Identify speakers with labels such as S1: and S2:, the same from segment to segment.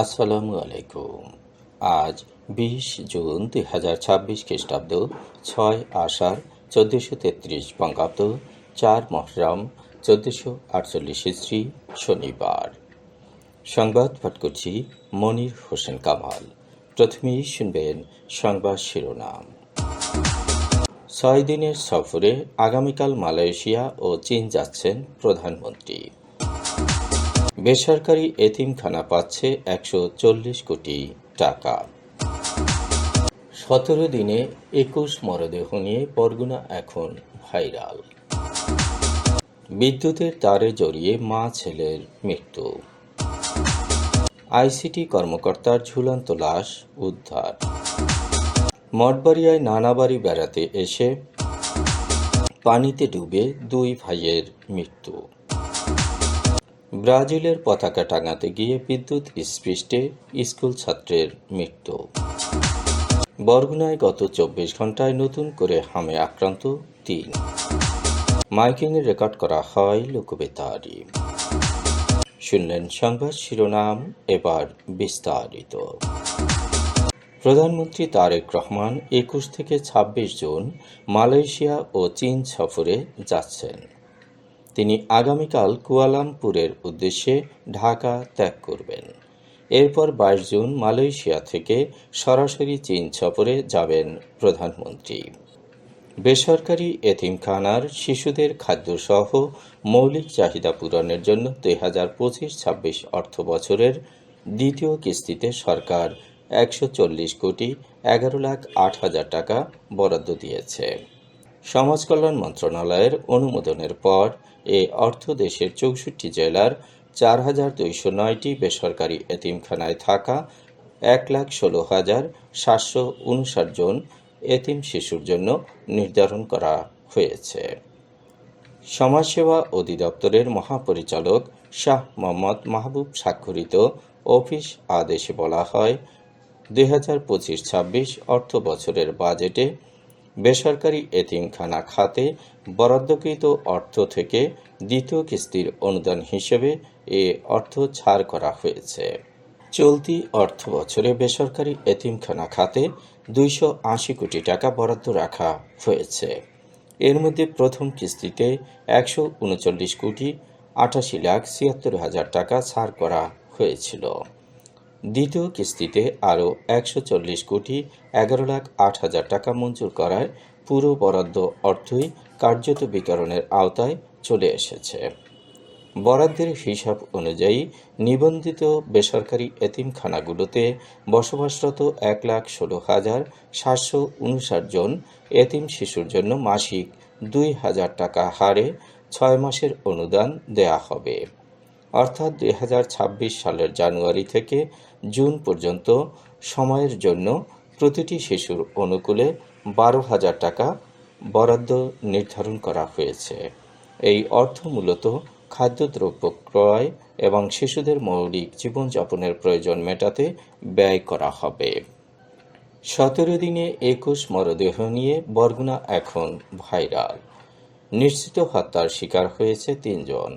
S1: আসসালামু আলাইকুম। আজ ২০ জুন ২০২৬ খ্রিস্টাব্দ, ৬ আষাঢ় ১৪৩৩ বঙ্গাব্দ, ৪ মহরম ১৪৪৮ হিজরি, শনিবার। সংবাদ পাঠ করছি মনির হোসেন কামাল। প্রথমেই শুনবেন সংবাদ শিরোনাম। ৬ দিনের সফরে আগামীকাল মালয়েশিয়া ও চীন যাচ্ছেন প্রধানমন্ত্রী। বেসরকারি এতিমখানা পাচ্ছে ১৪০ কোটি টাকা। ১৭ দিনে ২১ মরদেহ নিয়ে বরগুনা এখন ভাইরাল। বিদ্যুতের তারে জড়িয়ে মা ছেলের মৃত্যু। আইসিটি কর্মকর্তার ঝুলন্ত লাশ উদ্ধার। মঠবাড়িয়ায় নানা বাড়ি বেড়াতে এসে পানিতে ডুবে ২ ভাইয়ের মৃত্যু। ব্রাজিলের পতাকা টাঙাতে গিয়ে বিদ্যুৎ স্পৃষ্টে স্কুল ছাত্রের মৃত্যু। বরগুনায় গত ২৪ ঘন্টায় নতুন করে হামে আক্রান্ত ৩। মাইকিংয়ে রেকর্ড করা হয় লোকবেতারে। শুনলেন সংবাদ শিরোনাম, এবার বিস্তারিত। প্রধানমন্ত্রী তারেক রহমান ২১ থেকে ২৬ জুন মালয়েশিয়া ও চীন সফরে যাচ্ছেন। তিনি আগামীকাল কুয়ালালামপুরের উদ্দেশ্যে ঢাকা ত্যাগ করবেন। এরপর ২২ জুন মালয়েশিয়া থেকে সরাসরি চীন সফরে যাবেন প্রধানমন্ত্রী। বেসরকারি এতিমখানার শিশুদের খাদ্যসহ মৌলিক চাহিদা পূরণের জন্য ২০২৫-২৬ অর্থবছরের দ্বিতীয় কিস্তিতে সরকার ১৪০ কোটি ১১,০৮,০০০ টাকা বরাদ্দ দিয়েছে। সমাজ কল্যাণ মন্ত্রণালয়ের অনুমোদনের পর এ অর্থ দেশের ৬৪ জেলার ৪,২০৯টি বেসরকারি এতিমখানায় থাকা ১,১৬,৭৫৯ জন এতিম শিশুর জন্য নির্ধারণ করা হয়েছে। সমাজসেবা অধিদপ্তরের মহাপরিচালক শাহ মোহাম্মদ মাহবুব স্বাক্ষরিত অফিস আদেশে বলা হয়, ২০২৫-২৬ অর্থ বছরের বাজেটে বেসরকারি এতিমখানা খাতে বরাদ্দকৃত অর্থ থেকে দ্বিতীয় কিস্তির অনুদান হিসেবে এ অর্থ ছাড় করা হয়েছে। চলতি অর্থ বছরে বেসরকারি এতিমখানা খাতে ২৮০ কোটি টাকা বরাদ্দ রাখা হয়েছে। এর মধ্যে প্রথম কিস্তিতে ১৩৯ কোটি ৮৮,৭৬,০০০ টাকা ছাড় করা হয়েছিল। দ্বিতীয় কিস্তিতে আরও ১৪০ কোটি ১১,০৮,০০০ টাকা মঞ্জুর করায় পুরো বরাদ্দ অর্থই কার্যত বিতরণের আওতায় চলে এসেছে। বরাদ্দের হিসাব অনুযায়ী নিবন্ধিত বেসরকারি এতিমখানাগুলোতে বসবাসরত ১,১৬,৭৫৯ জন এতিম শিশুর জন্য মাসিক ২,০০০ টাকা হারে ৬ মাসের অনুদান দেয়া হবে। অর্থাৎ ২০২৬ সালের জানুয়ারি থেকে জুন পর্যন্ত সময়ের জন্য প্রতিটি শিশুর অনুকূলে ১২,০০০ টাকা বরাদ্দ নির্ধারণ করা হয়েছে। এই অর্থ মূলত খাদ্যদ্রব্য ক্রয় এবং শিশুদের মৌলিক জীবনযাপনের প্রয়োজন মেটাতে ব্যয় করা হবে। ১৭ দিনে ২১ মরদেহ নিয়ে বরগুনা এখন ভাইরাল। নিশ্চিত হত্যার শিকার হয়েছে ৩ জন।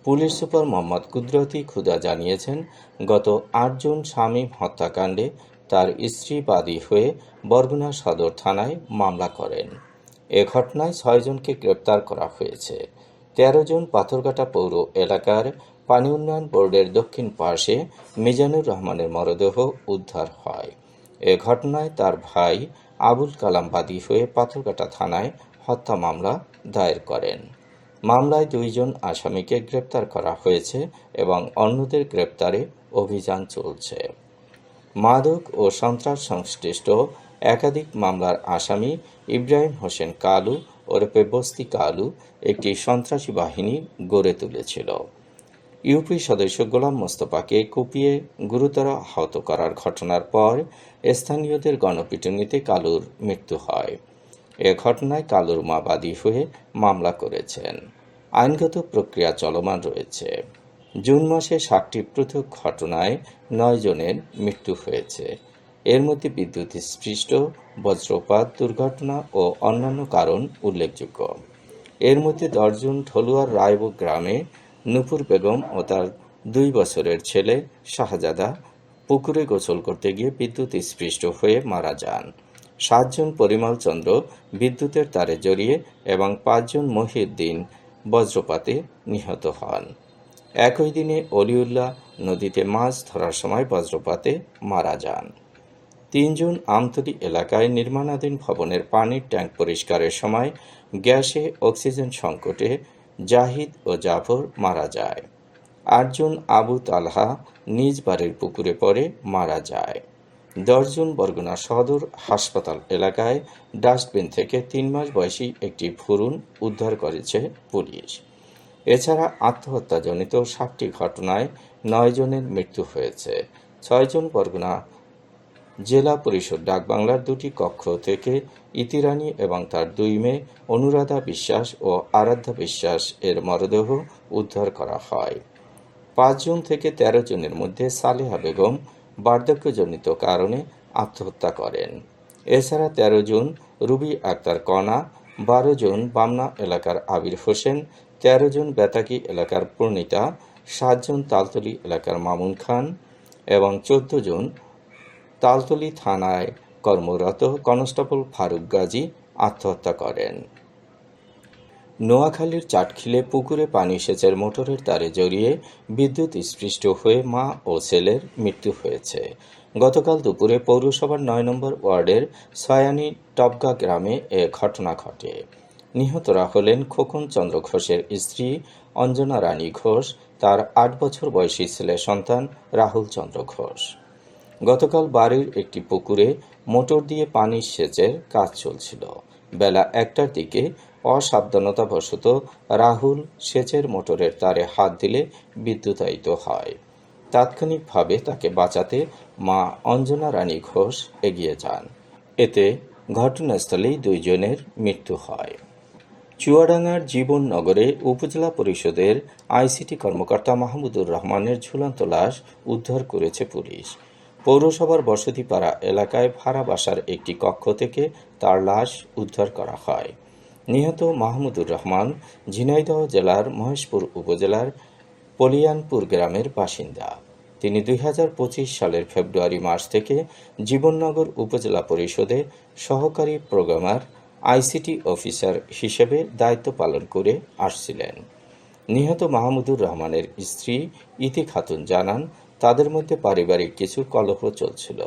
S1: পুলিশ সুপার মোহাম্মদ কুদরতি খুদা জানিয়েছেন, গত ৮ জুন শামীম হত্যাকাণ্ডে তার স্ত্রী বাদী হয়ে বরগুনা সদর থানায় মামলা করেন। এ ঘটনায় ৬ জনকে গ্রেপ্তার করা হয়েছে। ১৩ জন পাথরঘাটা পৌর এলাকার পানি উন্নয়ন বোর্ডের দক্ষিণ পাশে মিজানুর রহমানের মরদেহ উদ্ধার হয়। এ ঘটনায় তার ভাই আবুল কালাম বাদী হয়ে পাথরঘাটা থানায় হত্যা মামলা দায়ের করেন। মামলায় ২ জন আসামিকে গ্রেপ্তার করা হয়েছে এবং অন্যদের গ্রেপ্তারে অভিযান চলছে। মাদক ও সন্ত্রাস সংশ্লিষ্ট একাধিক মামলার আসামি ইব্রাহিম হোসেন কালু ওরফে বস্তি কালু একটি সন্ত্রাসী বাহিনী গড়ে তুলেছিল। ইউপি সদস্য গোলাম মোস্তফাকে কুপিয়ে গুরুতর আহত করার ঘটনার পর স্থানীয়দের গণপিটুনিতে কালুর মৃত্যু হয়। এ ঘটনায় কালুর মা বাদী হয়ে মামলা করেছেন। আইনগত প্রক্রিয়া চলমান রয়েছে। জুন মাসে ৭টি পৃথক ঘটনায় ৯ জনের মৃত্যু হয়েছে। এর মধ্যে বিদ্যুৎস্পৃষ্ট, বজ্রপাত, দুর্ঘটনা ও অন্যান্য কারণ উল্লেখযোগ্য। এর মধ্যে ১০ জুন ঢলুয়ার রায়ব গ্রামে নূপুর বেগম ও তার ২ বছরের ছেলে শাহজাদা পুকুরে গোসল করতে গিয়ে বিদ্যুৎ স্পৃষ্ট হয়ে মারা যান। 7 জন পরিমল চন্দ্র বিদ্যুতের তারে জড়িয়ে এবং 5 জন মহিউদ্দিন বজ্রপাতে নিহত হন। একই দিনে অলিউল্লাহ নদীতে মাছ ধরার সময় বজ্রপাতে মারা যান। 3 জন আমতলী এলাকায় নির্মাণাধীন ভবনের পানির ট্যাঙ্ক পরিষ্কারের সময় গ্যাসে অক্সিজেন সংকটে জাহিদ ও জাফর মারা যায়। 8 জন আবু তালহা নিজ বাড়ির পুকুরে পড়ে মারা যায়। 10 জন বরগুনা সদর হাসপাতাল এলাকায় ডাস্টবিন থেকে 3 মাস বয়সী একটি ভ্রূণ উদ্ধার করেছে পুলিশ। এছাড়া আত্মহত্যাজনিত 7টি ঘটনায় 9 জনের মৃত্যু হয়েছে। 6 জন বরগুনা জেলা পরিষদ ডাকবাংলার 2টি কক্ষ থেকে ইতিরানী এবং তার 2 মেয়ে অনুরাধা বিশ্বাস ও আরাধ্যা বিশ্বাস এর মরদেহ উদ্ধার করা হয়। 5 জন থেকে 13 জনের মধ্যে সালেহা বেগম বার্ধক্যজনিত কারণে আত্মহত্যা করেন। এছাড়া 13 জন রুবি আক্তার কণা, 12 জন বামনা এলাকার আবির হোসেন, 13 জন বেতাকি এলাকার পূর্ণিতা, 7 জন তালতলী এলাকার মামুন খান এবং 14 জন তালতলী থানায় কর্মরত কনস্টেবল ফারুক গাজী আত্মহত্যা করেন। নোয়াখালীর চাটখিলে পুকুরে পানি সেচের মোটরের তারে জড়িয়ে বিদ্যুৎ স্পৃষ্ট হয়ে মা ও ছেলের মৃত্যু হয়েছে। গতকাল দুপুরে পৌরসভার 9 নম্বর ওয়ার্ডের সয়ানী টপগা গ্রামে এ ঘটনা ঘটে। নিহতরা হলেন খোকন চন্দ্র ঘোষের স্ত্রী অঞ্জনা রানী ঘোষ, তার 8 বছর বয়সী ছেলে সন্তান রাহুল চন্দ্র ঘোষ। গতকাল বাড়ির একটি পুকুরে মোটর দিয়ে পানি সেচের কাজ চলছিল। বেলা 1টার দিকে অসাবধানতাবশত রাহুল সেচের মোটরের তারে হাত দিলে বিদ্যুতায়িত হয়। তাৎক্ষণিকভাবে তাকে বাঁচাতে মা অঞ্জনা রানী ঘোষ এগিয়ে যান। এতে ঘটনাস্থলেই 2 জনের মৃত্যু হয়। চুয়াডাঙ্গার জীবননগরে উপজেলা পরিষদের আইসিটি কর্মকর্তা মাহমুদুর রহমানের ঝুলন্ত লাশ উদ্ধার করেছে পুলিশ। পৌরসভার বসতিপাড়া এলাকায় ভাড়া বাসার একটি কক্ষ থেকে তার লাশ উদ্ধার করা হয়। নিহত মাহমুদুর রহমান ঝিনাইদহ জেলার মহেশপুর উপজেলার পলিয়ানপুর গ্রামের বাসিন্দা। তিনি 2025 সালের ফেব্রুয়ারি মাস থেকে জীবননগর উপজেলা পরিষদে সহকারী প্রোগ্রামার আইসিটি অফিসার হিসেবে দায়িত্ব পালন করে আসছিলেন। নিহত মাহমুদুর রহমানের স্ত্রী ইতি খাতুন জানান, তাদের মধ্যে পারিবারিক কিছু কলহ চলছিল,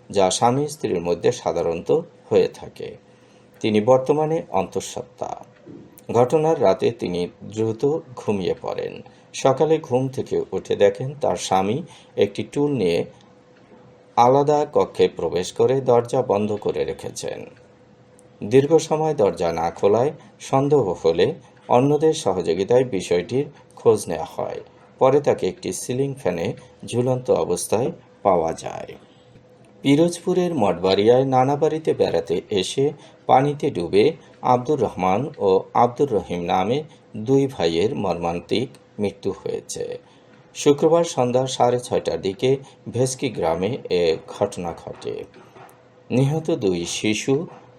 S1: যা স্বামী স্ত্রীর মধ্যে সাধারণত হয়ে থাকে। তিনি বর্তমানে অন্তঃসত্ত্বা। ঘটনার রাতে তিনি দ্রুত ঘুমিয়ে পড়েন। সকালে ঘুম থেকে উঠে দেখেন তার স্বামী একটি টুল নিয়ে আলাদা কক্ষে প্রবেশ করে দরজা বন্ধ করে রেখেছেন। দীর্ঘ সময় দরজা না খোলায় সন্দেহ হলে অন্যদের সহযোগিতায় বিষয়টির খোঁজ নেওয়া হয়। পরে তাকে একটি সিলিং ফ্যানে ঝুলন্ত অবস্থায় পাওয়া যায়। পিরোজপুরের মঠবাড়িয়ায় নানা বাড়িতে বেড়াতে এসে পানিতে ডুবে আব্দুর রহমান ও আব্দুর রহিম নামে 2 ভাইয়ের মর্মান্তিক মৃত্যু হয়েছে। শুক্রবার সন্ধ্যা 6:30টার দিকে ভেস্কি গ্রামে এ ঘটনা ঘটে। নিহত 2 শিশু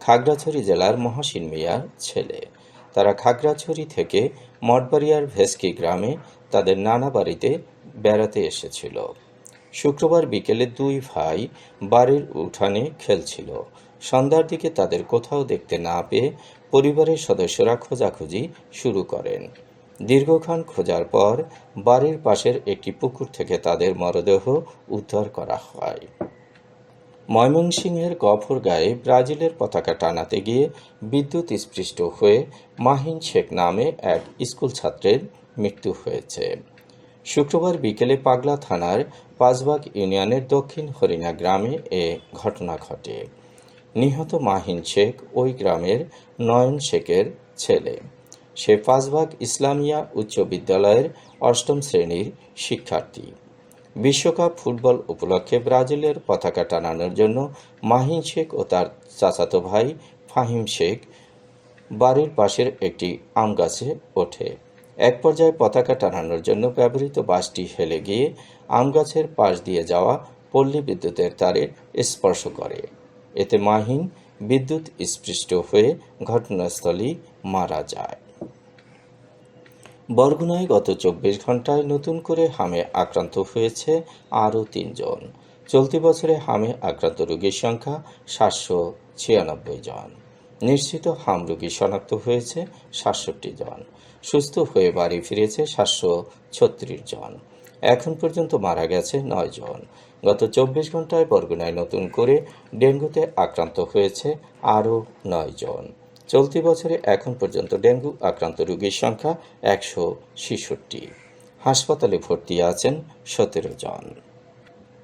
S1: খাগড়াছড়ি জেলার মহসিন মিয়ার ছেলে। তারা খাগড়াছড়ি থেকে মঠবাড়িয়ার ভেস্কি গ্রামে তাদের নানা বাড়িতে বেড়াতে এসেছিল। শুক্রবার বিকেলে 2 ভাই বাড়ির উঠানে খেলছিল। সন্ধ্যার দিকে তাদের কোথাও দেখতে না পেয়ে পরিবারের সদস্যরা খোঁজাখুঁজি শুরু করেন। দীর্ঘক্ষণ খোঁজার পর বাড়ির পাশের একটি পুকুর থেকে তাদের মরদেহ উদ্ধার করা হয়। ময়মনসিংহের গফরগাঁয়ে ব্রাজিলের পতাকা টানাতে গিয়ে বিদ্যুৎ স্পৃষ্ট হয়ে মাহিন শেখ নামে এক স্কুল ছাত্রের মৃত্যু হয়েছে। শুক্রবার বিকেলে পাগলা থানার পাঁচবাগ ইউনিয়নের দক্ষিণ হরিণা গ্রামে এ ঘটনা ঘটে। নিহত মাহিন শেখ ওই গ্রামের নয়ন শেখের ছেলে। সে পাঁচবাগ ইসলামিয়া উচ্চ বিদ্যালয়ের 8ম শ্রেণীর শিক্ষার্থী। বিশ্বকাপ ফুটবল উপলক্ষে ব্রাজিলের পতাকা টানানোর জন্য মাহিন শেখ ও তার চাচাতো ভাই ফাহিম শেখ বাড়ির পাশের একটি আম গাছে ওঠে। এক পর্যায়ে পতাকা টানানোর জন্য ব্যবহৃত বাসটি হেলে গিয়ে আম গাছের পাশ দিয়ে যাওয়া পল্লী বিদ্যুতের তারে স্পর্শ করে। এতে মাহিন বিদ্যুৎ স্পৃষ্ট হয়ে ঘটনাস্থলেই মারা যায়। বরগুনায় গত 24 ঘণ্টায় নতুন করে হামে আক্রান্ত হয়েছে আরও 3 জন। চলতি বছরে হামে আক্রান্ত রোগীর সংখ্যা 796 জন। নিশ্চিত হাম রোগী শনাক্ত হয়েছে 67 জন। সুস্থ হয়ে বাড়ি ফিরেছে 736 জন। এখন পর্যন্ত মারা গেছে 9 জন। গত 24 ঘন্টায় বরগুনায় নতুন করে ডেঙ্গুতে আক্রান্ত হয়েছে আরও 9 জন। চলতি বছরে এখন পর্যন্ত ডেঙ্গু আক্রান্ত রোগীর সংখ্যা 166। হাসপাতালে ভর্তি আছেন 17 জন।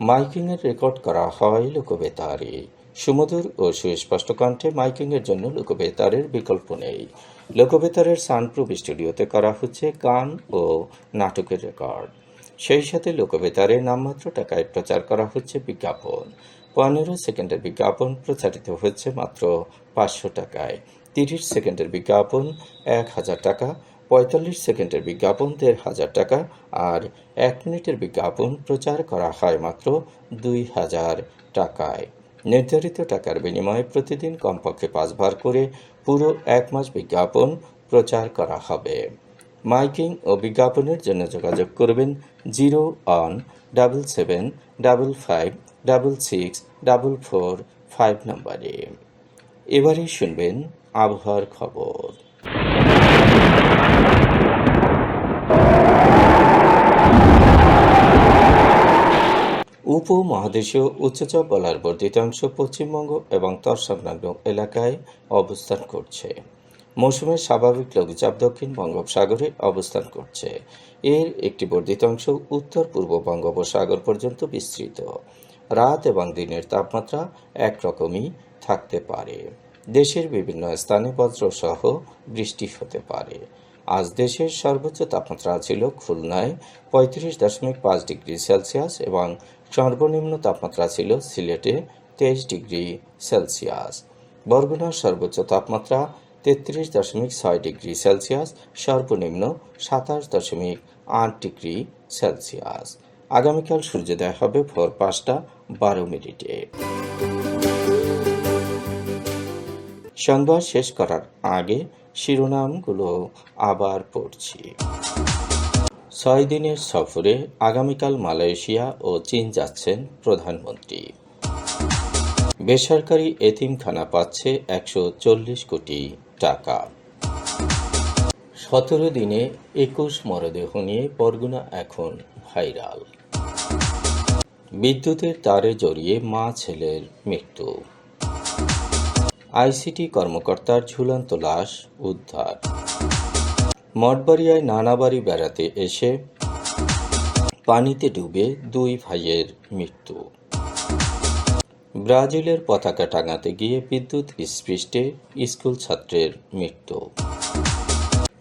S1: মাইকিংয়ের রেকর্ড করা হয় লোকবেতারে। সুমধুর ও সুস্পষ্ট কণ্ঠে মাইকিংয়ের জন্য লোকবেতারের বিকল্প নেই। লোকবেতারের সাউন্ডপ্রুফ স্টুডিওতে করা হচ্ছে গান ও নাটকের রেকর্ড। সেই সাথে লোকবেতারে নামমাত্র টাকায় প্রচার করা হচ্ছে বিজ্ঞাপন। 15 সেকেন্ডের বিজ্ঞাপন প্রচারিত হচ্ছে মাত্র 500 টাকায়। 30 সেকেন্ডের বিজ্ঞাপন 1000 টাকা, 45 সেকেন্ডের বিজ্ঞাপন 1500 টাকা আর 1 মিনিটের বিজ্ঞাপন প্রচার করা হয় মাত্র 2000 টাকায়। নির্ধারিত টাকার বিনিময়ে প্রতিদিন কমপক্ষে 5 বার করে পুরো 1 মাস বিজ্ঞাপন প্রচার করা হবে। মাইকিং ও বিজ্ঞাপনের জন্য যোগাযোগ করবেন 0-1-755-6-6-445 নম্বরে। এবারে শুনবেন আবহাওয়ার খবর। উপমহাদেশীয় উচ্চচাপ বলয়ের বর্ধিত অংশ পশ্চিমবঙ্গ এবং তৎসংলগ্ন এলাকায় অবস্থান করছে। মৌসুমের স্বাভাবিক লঘুচাপ দক্ষিণ বঙ্গোপসাগরে অবস্থান করছে। এর একটি বর্ধিত অংশ উত্তর পূর্ব বঙ্গোপসাগর পর্যন্ত বিস্তৃত। রাত এবং দিনের তাপমাত্রা একরকমই থাকতে পারে। দেশের বিভিন্ন স্থানে বজ্রসহ বৃষ্টি হতে পারে। আজ দেশের সর্বোচ্চ তাপমাত্রা ছিল খুলনায় 35.5 ডিগ্রি সেলসিয়াস এবং সর্বনিম্ন তাপমাত্রা ছিল সিলেটে 23 ডিগ্রি সেলসিয়াস। বরগুনার সর্বোচ্চ তাপমাত্রা 33.6 ডিগ্রি সেলসিয়াস, সর্বনিম্ন 27.8 ডিগ্রি সেলসিয়াস। আগামীকাল সূর্যোদয় হবে ভোর 5:12। সংবাদ শেষ করার আগে শিরোনামগুলো আবার পড়ছি। 6 দিনের সফরে আগামীকাল মালয়েশিয়া ও চীন যাচ্ছেন প্রধানমন্ত্রী। বেসরকারি এতিমখানা পাচ্ছে 140 কোটি টাকা। 17 দিনে 21 মরদেহ নিয়ে বরগুনা এখন ভাইরাল। বিদ্যুতের তারে জড়িয়ে মা ছেলের মৃত্যু। আইসিটি কর্মকর্তার ঝুলন্ত লাশ উদ্ধার। মঠবাড়িয়ায় নানা বাড়ি বেড়াতে এসে পানিতে ডুবে 2 ভাইয়ের মৃত্যু। ব্রাজিলের পতাকা টাঙাতে গিয়ে বিদ্যুৎ স্পৃষ্টে স্কুল ছাত্রের মৃত্যু।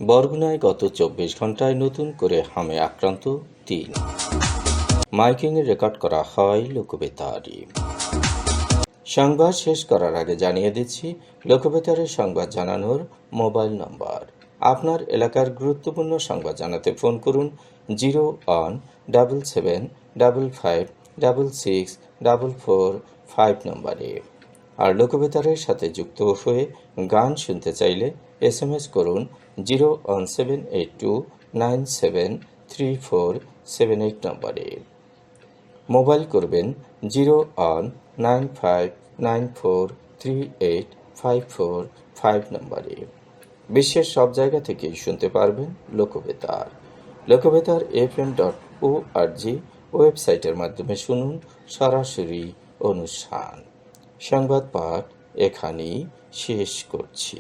S1: বরগুনায় গত 24 ঘন্টায় নতুন করে হামে আক্রান্ত 3। মাইকিংয়ে রেকর্ড করা হয় লোকবেতারে। সংবাদ শেষ করার আগে জানিয়ে দিচ্ছি লোকবেতারের সংবাদ জানানোর মোবাইল নম্বর। আপনার এলাকার গুরুত্বপূর্ণ সংবাদ জানাতে ফোন করুন 0-1-755-6-6-445 নম্বরে। আর লোকবেতারের সাথে যুক্ত হয়ে গান শুনতে চাইলে SMS করুন 01782973478 নম্বরে। মোবাইল করবেন 0-1-95943854 নম্বরে। বিশ্বের সব জায়গা থেকেই শুনতে পারবেন লোকবেতার। লোকবেতার FM.org ওয়েবসাইটের মাধ্যমে শুনুন সরাসরি অনুষ্ঠান। সংবাদ পাঠ এখানেই শেষ করছি।